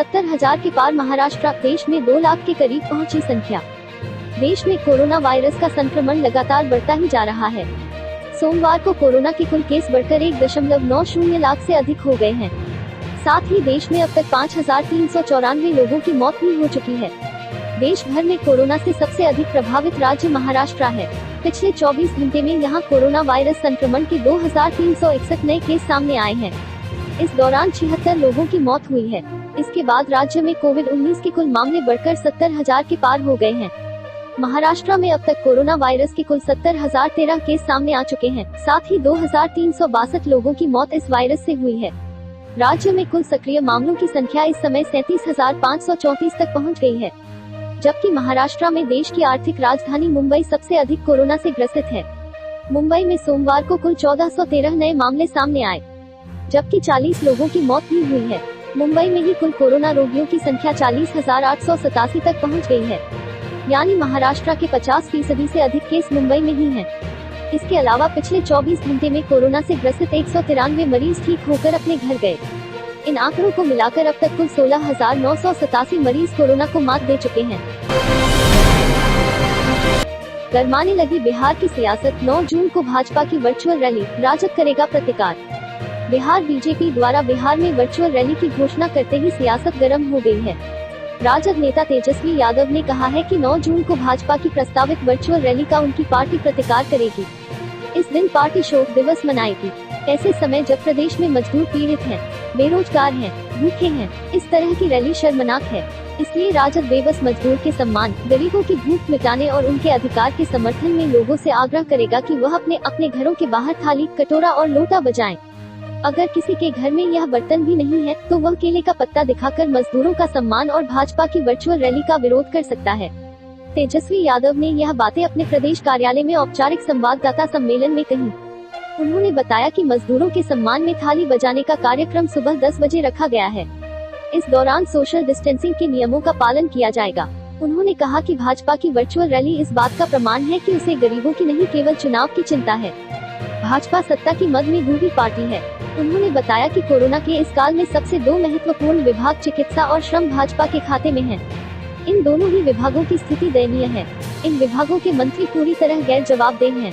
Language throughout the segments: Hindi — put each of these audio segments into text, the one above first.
70,000 के पार महाराष्ट्र, देश में 2 लाख के करीब पहुंची संख्या। देश में कोरोना वायरस का संक्रमण लगातार बढ़ता ही जा रहा है। सोमवार को कोरोना के कुल केस बढ़कर 1.90 लाख से अधिक हो गए हैं। साथ ही देश में अब तक 5,394 लोगों की मौत भी हो चुकी है। देश भर में कोरोना से सबसे अधिक प्रभावित राज्य महाराष्ट्र है। पिछले 24 घंटे में यहां कोरोना वायरस संक्रमण के 2,361 नए केस सामने आए हैं। इस दौरान 76 लोगों की मौत हुई है। इसके बाद राज्य में कोविड-19 के कुल मामले बढ़कर 70,000 के पार हो गए हैं। महाराष्ट्र में अब तक कोरोना वायरस के कुल 70,013 केस सामने आ चुके हैं। साथ ही 2,362 लोगों की मौत इस वायरस से हुई है। राज्य में कुल सक्रिय मामलों की संख्या इस समय 37,534 तक पहुंच गई है, जबकि महाराष्ट्र में देश की आर्थिक राजधानी मुंबई सबसे अधिक कोरोना से ग्रसित है। मुंबई में सोमवार को कुल 1413 नए मामले सामने आए, जबकि 40 लोगों की मौत भी हुई है। मुंबई में ही कुल कोरोना रोगियों की संख्या 40,887 तक पहुंच गई है, यानी महाराष्ट्र के 50% से अधिक केस मुंबई में ही हैं। इसके अलावा पिछले 24 घंटे में कोरोना से ग्रसित 193 मरीज ठीक होकर अपने घर गए। इन आंकड़ों को मिलाकर अब तक कुल 16,987 मरीज कोरोना को मात दे चुके हैं। गरमाने लगी बिहार की सियासत, 9 जून को भाजपा की वर्चुअल रैली, राजद करेगा प्रतिकार। बिहार बीजेपी द्वारा बिहार में वर्चुअल रैली की घोषणा करते ही सियासत गर्म हो गई है। राजद नेता तेजस्वी यादव ने कहा है कि 9 जून को भाजपा की प्रस्तावित वर्चुअल रैली का उनकी पार्टी प्रतिकार करेगी। इस दिन पार्टी शोक दिवस मनाएगी। ऐसे समय जब प्रदेश में मजदूर पीड़ित हैं, बेरोजगार हैं, भूखे हैं, इस तरह की रैली शर्मनाक है। इसलिए राजद बेबस मजदूर के सम्मान, गरीबों की भूख मिटाने और उनके अधिकार के समर्थन में लोगों से आग्रह करेगा कि वह अपने अपने घरों के बाहर थाली, कटोरा और लोटा बजाएं। अगर किसी के घर में यह बर्तन भी नहीं है तो वह केले का पत्ता दिखाकर मजदूरों का सम्मान और भाजपा की वर्चुअल रैली का विरोध कर सकता है। तेजस्वी यादव ने यह बातें अपने प्रदेश कार्यालय में औपचारिक संवाददाता सम्मेलन में कही। उन्होंने बताया कि मजदूरों के सम्मान में थाली बजाने का कार्यक्रम सुबह 10 बजे रखा गया है। इस दौरान सोशल डिस्टेंसिंग के नियमों का पालन किया जाएगा। उन्होंने कहा कि भाजपा की वर्चुअल रैली इस बात का प्रमाण है कि उसे गरीबों की नहीं केवल चुनाव की चिंता है। भाजपा सत्ता की मद में डूबी पार्टी है। उन्होंने बताया कि कोरोना के इस काल में सबसे 2 महत्वपूर्ण विभाग चिकित्सा और श्रम भाजपा के खाते में हैं। इन दोनों ही विभागों की स्थिति दयनीय है। इन विभागों के मंत्री पूरी तरह गैर जवाबदेह हैं।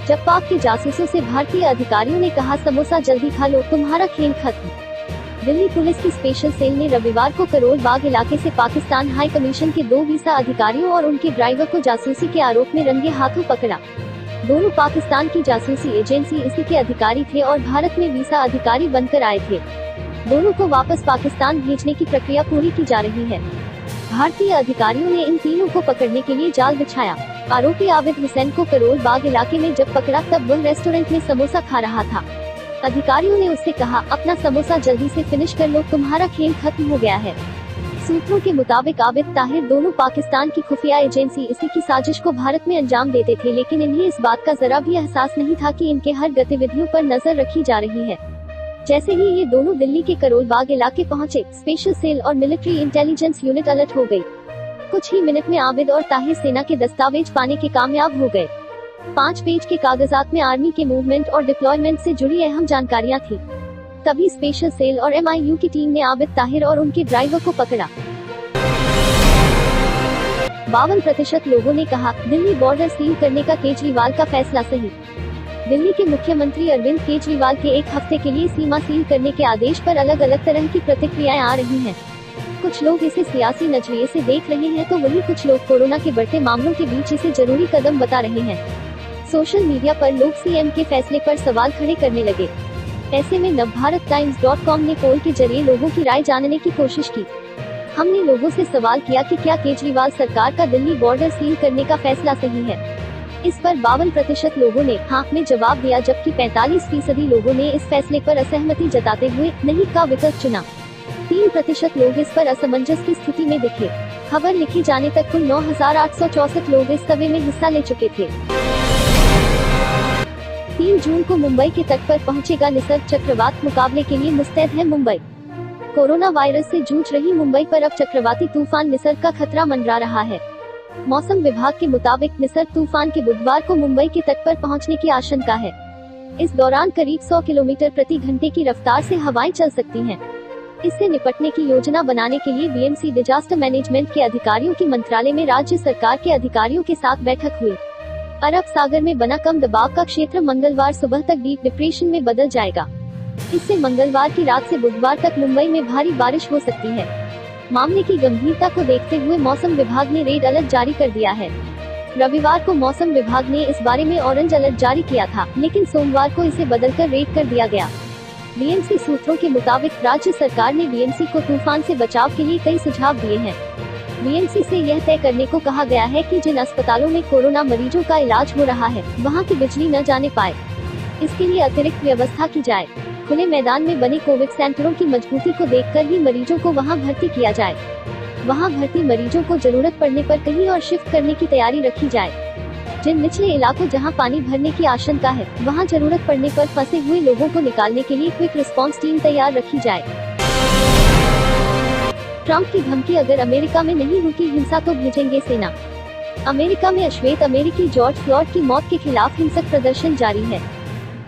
जब पाक के जासूसों से भारतीय अधिकारियों ने कहा समोसा जल्दी खा लो, तुम्हारा खेल खत्म। दिल्ली पुलिस की स्पेशल सेल ने रविवार को करोल बाग इलाके से पाकिस्तान हाई कमीशन के 2 वीसा अधिकारियों और उनके ड्राइवर को जासूसी के आरोप में रंगे हाथों पकड़ा। दोनों पाकिस्तान की जासूसी एजेंसी इसी के अधिकारी थे और भारत में वीसा अधिकारी बनकर आए थे। दोनों को वापस पाकिस्तान भेजने की प्रक्रिया पूरी की जा रही है। भारतीय अधिकारियों ने इन तीनों को पकड़ने के लिए जाल बिछाया। आरोपी आबिद हुसैन को करोल बाग इलाके में जब पकड़ा तब वह रेस्टोरेंट में समोसा खा रहा था। अधिकारियों ने उससे कहा, अपना समोसा जल्दी से फिनिश कर लो, तुम्हारा खेल खत्म हो गया है। सूत्रों के मुताबिक आबिद ताहिर दोनों पाकिस्तान की खुफिया एजेंसी इसी की साजिश को भारत में अंजाम देते थे, लेकिन इन्हें इस बात का जरा भी एहसास नहीं था कि इनके हर गतिविधियों पर नजर रखी जा रही है। जैसे ही ये दोनों दिल्ली के करोल बाग इलाके पहुंचे, स्पेशल सेल और मिलिट्री इंटेलिजेंस यूनिट अलर्ट हो गई। कुछ ही मिनट में आबिद और ताहिर सेना के दस्तावेज पाने के कामयाब हो गए। 5 पेज के कागजात में आर्मी के मूवमेंट और डिप्लॉयमेंट से जुड़ी अहम जानकारियां थी। तभी स्पेशल सेल और MIU की टीम ने आबिद ताहिर और उनके ड्राइवर को पकड़ा। 52% लोगों ने कहा, दिल्ली बॉर्डर सील करने का केजरीवाल का फैसला सही। दिल्ली के मुख्यमंत्री अरविंद केजरीवाल के 1 हफ्ते के लिए सीमा सील करने के आदेश पर अलग अलग तरह की प्रतिक्रियाएं आ रही हैं। कुछ लोग इसे सियासी नजरिए से देख रहे हैं तो वहीं कुछ लोग कोरोना के बढ़ते मामलों के बीच इसे जरूरी कदम बता रहे हैं। सोशल मीडिया पर लोग CM के फैसले पर सवाल खड़े करने लगे। ऐसे में navbharattimes.com ने पोल के जरिए लोगों की राय जानने की कोशिश की। हमने लोगों से सवाल किया कि क्या केजरीवाल सरकार का दिल्ली बॉर्डर सील करने का फैसला सही है। इस पर 52% लोगों ने हाँ में जवाब दिया, जबकि 45% लोगों ने इस फैसले पर असहमति जताते हुए नहीं का विकल्प चुना। 3% लोग इस पर असमंजस की स्थिति में दिखे। खबर लिखे जाने तक कुल 9,864 लोग इस सर्वे में हिस्सा ले चुके थे। 3 जून को मुंबई के तट पर पहुंचेगा निसर्ग चक्रवात, मुकाबले के लिए मुस्तैद है मुंबई। कोरोना वायरस से जूझ रही मुंबई पर अब चक्रवाती तूफान निसर्ग का खतरा मंडरा रहा है। मौसम विभाग के मुताबिक निसर्ग तूफान के बुधवार को मुंबई के तट पर पहुंचने की आशंका है। इस दौरान करीब 100 किलोमीटर प्रति घंटे की रफ्तार से हवाएं चल सकती हैं। इससे निपटने की योजना बनाने के लिए बीएमसी डिजास्टर मैनेजमेंट के अधिकारियों की मंत्रालय में राज्य सरकार के अधिकारियों के साथ बैठक हुई। अरब सागर में बना कम दबाव का क्षेत्र मंगलवार सुबह तक डीप डिप्रेशन में बदल जाएगा। इससे मंगलवार की रात से बुधवार तक मुंबई में भारी बारिश हो सकती है। मामले की गंभीरता को देखते हुए मौसम विभाग ने रेड अलर्ट जारी कर दिया है। रविवार को मौसम विभाग ने इस बारे में ऑरेंज अलर्ट जारी किया था, लेकिन सोमवार को इसे बदलकर रेड कर दिया गया। बीएमसी सूत्रों के मुताबिक राज्य सरकार ने बीएमसी को तूफान से बचाव के लिए कई सुझाव दिए हैं। बीएमसी से यह तय करने को कहा गया है कि जिन अस्पतालों में कोरोना मरीजों का इलाज हो रहा है, वहां की बिजली न जाने पाए। इसके लिए अतिरिक्त व्यवस्था की जाए। खुले मैदान में बने कोविड सेंटरों की मजबूती को देखकर ही मरीजों को वहां भर्ती किया जाए। वहां भर्ती मरीजों को जरूरत पड़ने पर कहीं और शिफ्ट करने की तैयारी रखी जाए। जिन निचले इलाकों जहां पानी भरने की आशंका है, वहां जरूरत पड़ने पर फंसे हुए लोगों को निकालने के लिए क्विक रिस्पांस टीम तैयार रखी जाए। ट्रंप की धमकी, अगर अमेरिका में नहीं रुकी हिंसा तो भेजेंगे सेना। अमेरिका में अश्वेत अमेरिकी जॉर्ज फ्लॉयड की मौत के खिलाफ हिंसक प्रदर्शन जारी है।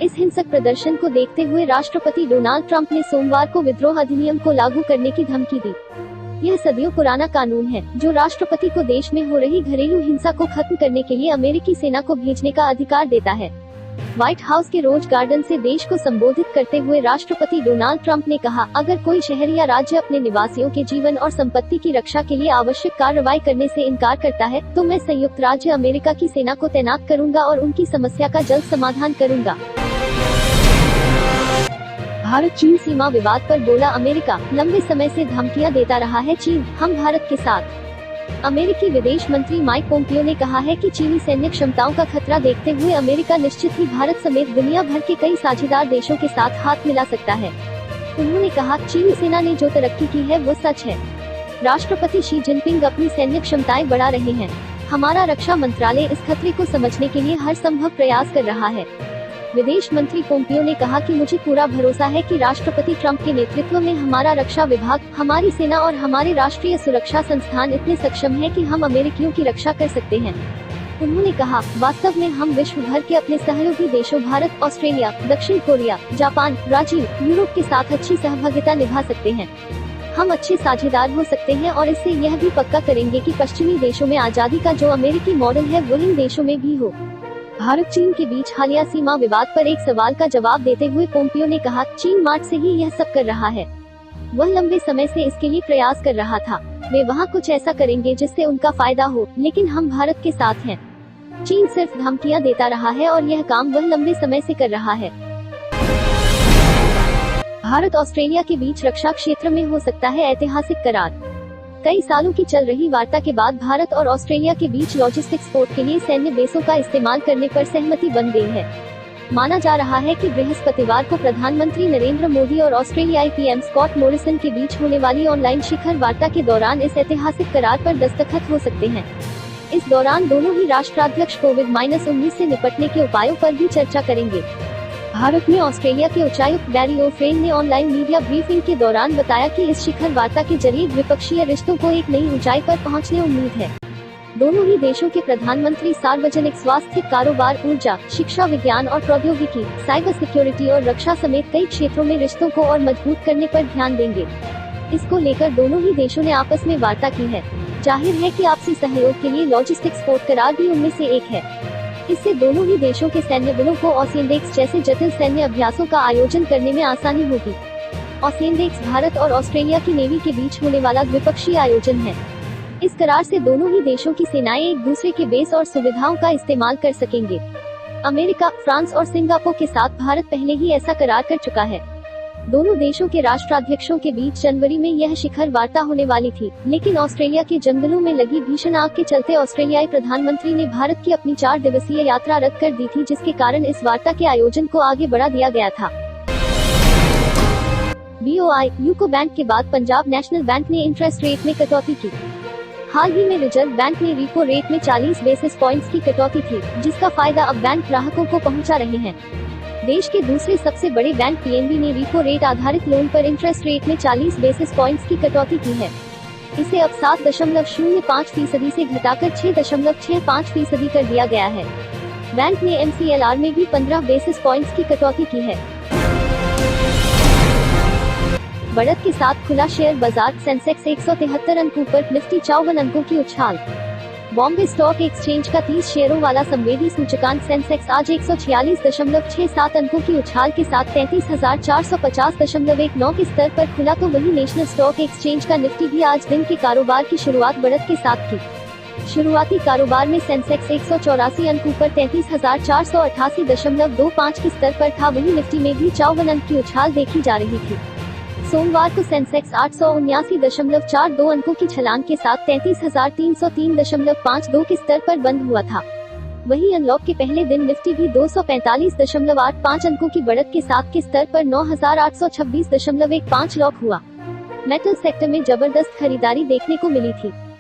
इस हिंसक प्रदर्शन को देखते हुए राष्ट्रपति डोनाल्ड ट्रंप ने सोमवार को विद्रोह अधिनियम को लागू करने की धमकी दी। यह सदियों पुराना कानून है जो राष्ट्रपति को देश में हो रही घरेलू हिंसा को खत्म करने के लिए अमेरिकी सेना को भेजने का अधिकार देता है। व्हाइट हाउस के रोज गार्डन से देश को संबोधित करते हुए राष्ट्रपति डोनाल्ड ट्रंप ने कहा, अगर कोई शहर या राज्य अपने निवासियों के जीवन और संपत्ति की रक्षा के लिए आवश्यक कार्रवाई करने से इनकार करता है, तो मैं संयुक्त राज्य अमेरिका की सेना को तैनात करूंगा और उनकी समस्या का जल्द समाधान करूंगा। भारत चीन सीमा विवाद पर बोला अमेरिका, लंबे समय से धमकियां देता रहा है चीन, हम भारत के साथ। अमेरिकी विदेश मंत्री माइक पोम्पियो ने कहा है कि चीनी सैन्य क्षमताओं का खतरा देखते हुए अमेरिका निश्चित ही भारत समेत दुनिया भर के कई साझेदार देशों के साथ हाथ मिला सकता है। उन्होंने कहा, चीनी सेना ने जो तरक्की की है वो सच है। राष्ट्रपति शी जिनपिंग अपनी सैन्य क्षमताएं बढ़ा रहे हैं। हमारा रक्षा मंत्रालय इस खतरे को समझने के लिए हर संभव प्रयास कर रहा है। विदेश मंत्री पोम्पियो ने कहा कि मुझे पूरा भरोसा है कि राष्ट्रपति ट्रंप के नेतृत्व में हमारा रक्षा विभाग, हमारी सेना और हमारे राष्ट्रीय सुरक्षा संस्थान इतने सक्षम हैं कि हम अमेरिकियों की रक्षा कर सकते हैं। उन्होंने कहा, वास्तव में हम विश्व भर के अपने सहयोगी देशों भारत, ऑस्ट्रेलिया, दक्षिण कोरिया, जापान, ब्राजील, यूरोप के साथ अच्छी सहभागिता निभा सकते हैं। हम अच्छे साझेदार हो सकते हैं और इससे यह भी पक्का करेंगे कि पश्चिमी देशों में आजादी का जो अमेरिकी मॉडल है वो इन देशों में भी हो। भारत चीन के बीच हालिया सीमा विवाद पर एक सवाल का जवाब देते हुए पोम्पियो ने कहा, चीन मार्च से ही यह सब कर रहा है। वह लंबे समय से इसके लिए प्रयास कर रहा था। वे वहां कुछ ऐसा करेंगे जिससे उनका फायदा हो, लेकिन हम भारत के साथ हैं। चीन सिर्फ धमकियां देता रहा है और यह काम वह लंबे समय से कर रहा है। भारत ऑस्ट्रेलिया के बीच रक्षा क्षेत्र में हो सकता है ऐतिहासिक करार। कई सालों की चल रही वार्ता के बाद भारत और ऑस्ट्रेलिया के बीच लॉजिस्टिक सपोर्ट के लिए सैन्य बेसों का इस्तेमाल करने पर सहमति बन गई है। माना जा रहा है कि बृहस्पतिवार को प्रधानमंत्री नरेंद्र मोदी और ऑस्ट्रेलियाई पीएम स्कॉट मॉरिसन के बीच होने वाली ऑनलाइन शिखर वार्ता के दौरान इस ऐतिहासिक करार पर दस्तखत हो सकते हैं। इस दौरान दोनों ही राष्ट्राध्यक्ष कोविड-19 से निपटने के उपायों पर भी चर्चा करेंगे। भारत में ऑस्ट्रेलिया के उच्चायुक्त बैरी ओ'फ्रेन ने ऑनलाइन मीडिया ब्रीफिंग के दौरान बताया कि इस शिखर वार्ता के जरिए द्विपक्षीय रिश्तों को एक नई ऊंचाई पर पहुंचने उम्मीद है। दोनों ही देशों के प्रधानमंत्री सार्वजनिक स्वास्थ्य, कारोबार, ऊर्जा, शिक्षा, विज्ञान और प्रौद्योगिकी, साइबर सिक्योरिटी और रक्षा समेत कई क्षेत्रों में रिश्तों को और मजबूत करने पर ध्यान देंगे। इसको लेकर दोनों ही देशों ने आपस में वार्ता की है। जाहिर है कि आपसी सहयोग के लिए लॉजिस्टिक सपोर्ट करार भी उनमें से एक है। इससे दोनों ही देशों के सैन्य बलों को ऑसिएंडेक्स जैसे जटिल सैन्य अभ्यासों का आयोजन करने में आसानी होगी। ऑसिएंडेक्स भारत और ऑस्ट्रेलिया की नेवी के बीच होने वाला द्विपक्षीय आयोजन है। इस करार से दोनों ही देशों की सेनाएं एक दूसरे के बेस और सुविधाओं का इस्तेमाल कर सकेंगे। अमेरिका, फ्रांस और सिंगापुर के साथ भारत पहले ही ऐसा करार कर चुका है। दोनों देशों के राष्ट्राध्यक्षों के बीच जनवरी में यह शिखर वार्ता होने वाली थी, लेकिन ऑस्ट्रेलिया के जंगलों में लगी भीषण आग के चलते ऑस्ट्रेलियाई प्रधानमंत्री ने भारत की अपनी 4 दिवसीय यात्रा रद्द कर दी थी, जिसके कारण इस वार्ता के आयोजन को आगे बढ़ा दिया गया था। BOI, यूको बैंक के बाद पंजाब नेशनल बैंक ने इंटरेस्ट रेट में कटौती की। हाल ही में रिजर्व बैंक ने रेपो रेट में 40 बेसिस पॉइंट्स की कटौती थी, जिसका फायदा अब बैंक ग्राहकों को पहुंचा रहे हैं। देश के दूसरे सबसे बड़े बैंक PNB ने रेपो रेट आधारित लोन पर इंटरेस्ट रेट में 40 बेसिस पॉइंट्स की कटौती की है। इसे अब 7.05% से घटाकर 6.65% कर दिया गया है। बैंक ने MCLR में भी 15 बेसिस पॉइंट्स की कटौती की है। बढ़त के साथ खुला शेयर बाजार, सेंसेक्स 173 अंक ऊपर, निफ्टी 54 अंकों की उछाल। बॉम्बे स्टॉक एक्सचेंज का 30 शेयरों वाला संवेदी सूचकांक सेंसेक्स आज 146.67 अंकों की उछाल के साथ 33,450.19 के स्तर पर खुला, तो वहीं नेशनल स्टॉक एक्सचेंज का निफ्टी भी आज दिन के कारोबार की शुरुआत बढ़त के साथ की। शुरुआती कारोबार में सेंसेक्स 184 अंक ऊपर 33,488.25 के स्तर पर था, वहीं निफ्टी में भी 54 अंक की उछाल देखी जा रही थी। सोमवार को सेंसेक्स 879.42 अंकों की छलांग के साथ 33,303.52 के स्तर पर बंद हुआ था। वहीं अनलॉक के पहले दिन निफ्टी भी 245.85 अंकों की बढ़त के साथ के स्तर पर 9,826.15 लॉक हुआ। मेटल सेक्टर में जबरदस्त खरीदारी देखने को मिली थी।